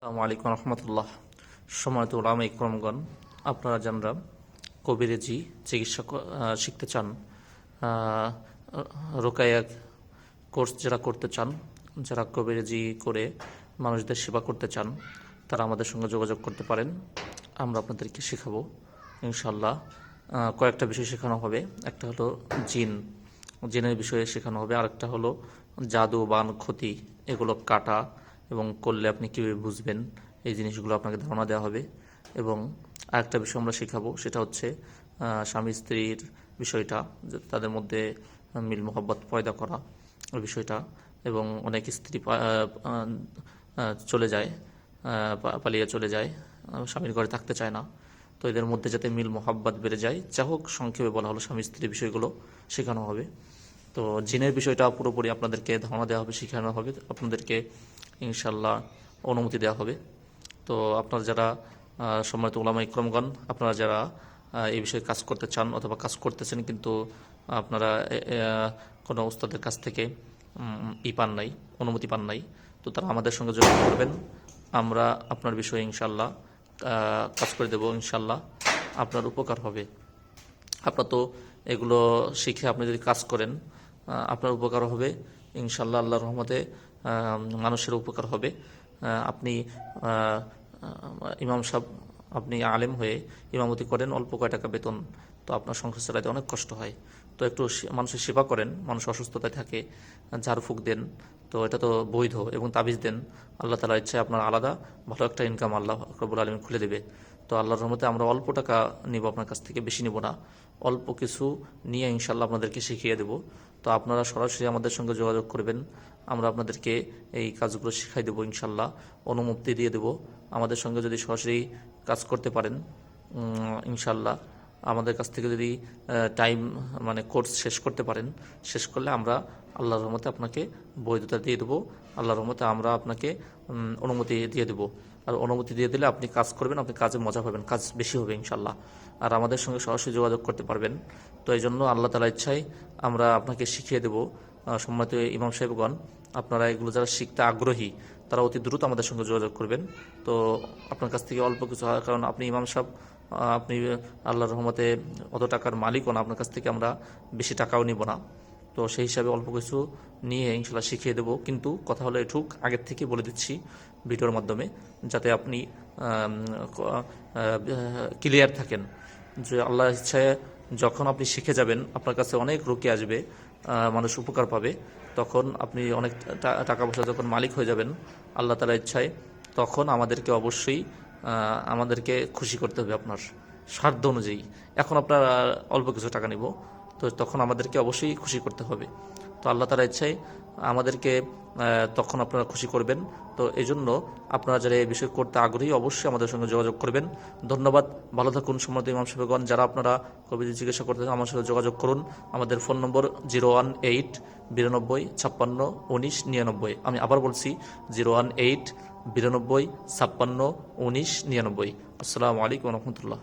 আসসালামু আলাইকুম রহমতুল্লাহ। সম্মানিত ওলামা ইকরামগণ, আপনারা যারা কবিরাজি চিকিৎসা শিখতে চান, রোকায়া কোর্স যারা করতে চান, যারা কবিরাজি করে মানুষদের সেবা করতে চান, তারা আমাদের সঙ্গে যোগাযোগ করতে পারেন। আমরা আপনাদেরকে শেখাবো ইনশাল্লাহ। কয়েকটা বিষয় শেখানো হবে। একটা হলো জিনের বিষয়ে শেখানো হবে, আরেকটা হলো জাদু বান ক্ষতি এগুলো কাটা এবং করলে আপনি কীভাবে বুঝবেন, এই জিনিসগুলো আপনাকে ধারণা দেওয়া হবে। এবং আরেকটা বিষয় আমরা শেখাবো, সেটা হচ্ছে স্বামী স্ত্রীর বিষয়টা, যে তাদের মধ্যে মিল মোহাব্বত পয়দা করা বিষয়টা। এবং অনেক স্ত্রী চলে যায়, পালিয়ে চলে যায়, স্বামীর ঘরে থাকতে চায় না। তো এদের মধ্যে যাতে মিল মোহাব্বত বেড়ে যায়, যা হোক সংক্ষেপে বলা হলো স্বামী স্ত্রীর বিষয়গুলো শেখানো হবে। তো জিনের বিষয়টা পুরোপুরি আপনাদেরকে ধারণা দেওয়া হবে, শেখানো হবে, আপনাদেরকে ইনশাল্লাহ অনুমতি দেওয়া হবে। তো আপনারা যারা সম্মানিত উলামা ইকরামগণ, আপনারা যারা এই বিষয়ে কাজ করতে চান অথবা কাজ করতেছেন কিন্তু আপনারা কোনো উস্তাদের কাছ থেকে পান নাই, অনুমতি পান নাই, তো তারা আমাদের সঙ্গে যোগাযোগ করবেন। আমরা আপনার বিষয়ে ইনশাল্লাহ কাজ করে দেব। ইনশাল্লাহ আপনার উপকার হবে। আপনার তো এগুলো শিখে আপনি যদি কাজ করেন, আপনার উপকার হবে ইনশাল্লাহ। আল্লাহর রহমতে মানুষের উপকার হবে। আপনি ইমাম সাহেব, আপনি আলেম হয়ে ইমামতি করেন, অল্প কয় টাকা বেতন, তো আপনার সংসার চালাতে অনেক কষ্ট হয়। তো একটু মানুষের সেবা করেন, মানুষ অসুস্থতায় থাকে, ঝাড়ফুঁক দেন, তো এটা তো বৈধ, এবং তাবিজ দেন। আল্লাহ তাআলার ইচ্ছায় আপনার আলাদা ভালো একটা ইনকাম আল্লাহ রব্বুল আলামিন খুলে দেবে। তো আল্লাহর রহমতে আমরা অল্প টাকা নিব আপনার কাছ থেকে, বেশি নিব না, অল্প কিছু নিয়ে ইনশাল্লাহ আপনাদেরকে শিখিয়ে দেব। তো আপনারা সরাসরি আমাদের সঙ্গে যোগাযোগ করবেন, আমরা আপনাদেরকে এই কাজগুলো শিখাই দেবো ইনশাল্লাহ, অনুমতি দিয়ে দেব। আমাদের সঙ্গে যদি সরাসরি কাজ করতে পারেন ইনশাল্লাহ, আমাদের কাছ থেকে যদি টাইম মানে কোর্স শেষ করতে পারেন, শেষ করলে আমরা আল্লাহর রহমতে আপনাকে বৈধতা দিয়ে দেবো। আল্লাহর রহমতে আমরা আপনাকে অনুমতি দিয়ে দেবো। আর অনুমতি দিয়ে দিলে আপনি কাজ করবেন, আপনি কাজে মজা পাবেন, কাজ বেশি হবে ইনশাল্লাহ। আর আমাদের সঙ্গে সরাসরি যোগাযোগ করতে পারবেন। তো এই জন্য আল্লাহ তাআলার ইচ্ছায় আমরা আপনাকে শিখিয়ে দেবো। সম্মানিত ইমাম সাহেবগণ, আপনারা এগুলো যারা শিখতে আগ্রহী, তারা অতি দ্রুত আমাদের সঙ্গে যোগাযোগ করবেন। তো আপনার কাছ থেকে অল্প কিছু, কারণ আপনি ইমাম সাহেব, আপনি আল্লাহর রহমতে অত টাকার মালিকও না, আপনার কাছ থেকে আমরা বেশি টাকাও নিব না। তো সেই হিসাবে অল্প কিছু নিয়ে ইনশাল্লাহ শিখিয়ে দেবো। কিন্তু কথা হলো এটুক, আগের থেকে বলে দিচ্ছি ভিডিওর মাধ্যমে, যাতে আপনি ক্লিয়ার থাকেন যে আল্লাহর ইচ্ছায় যখন আপনি শিখে যাবেন, আপনার কাছে অনেক রোগী আসবে, মানুষ উপকার পাবে। তখন আপনি অনেক টাকা পয়সা যখন মালিক হয়ে যাবেন আল্লাহ তাআলার ইচ্ছায়, তখন আমাদেরকে অবশ্যই আমাদেরকে খুশি করতে হবে আপনার সাধ্য অনুযায়ী। এখন আপনার অল্প কিছু টাকা নিব, তো তখন আমাদেরকে অবশ্যই খুশি করতে হবে। তো আল্লাহ তাআলার ইচ্ছায় আমাদেরকে তখন আপনারা খুশি করবেন। তো এই জন্য আপনারা যারা এই বিষয় করতে আগ্রহী, অবশ্যই আমাদের সঙ্গে যোগাযোগ করবেন। ধন্যবাদ, ভালো থাকুন সম্মানিত ইমাম সাহেবগণ। যারা আপনারা কবিরাজি চিকিৎসা করতে চান, আমার সাথে যোগাযোগ করুন। আমাদের ফোন নম্বর 01892561999। আমি আবার বলছি 01892561999। আসসালামু আলাইকুম রহমতুল্লাহ।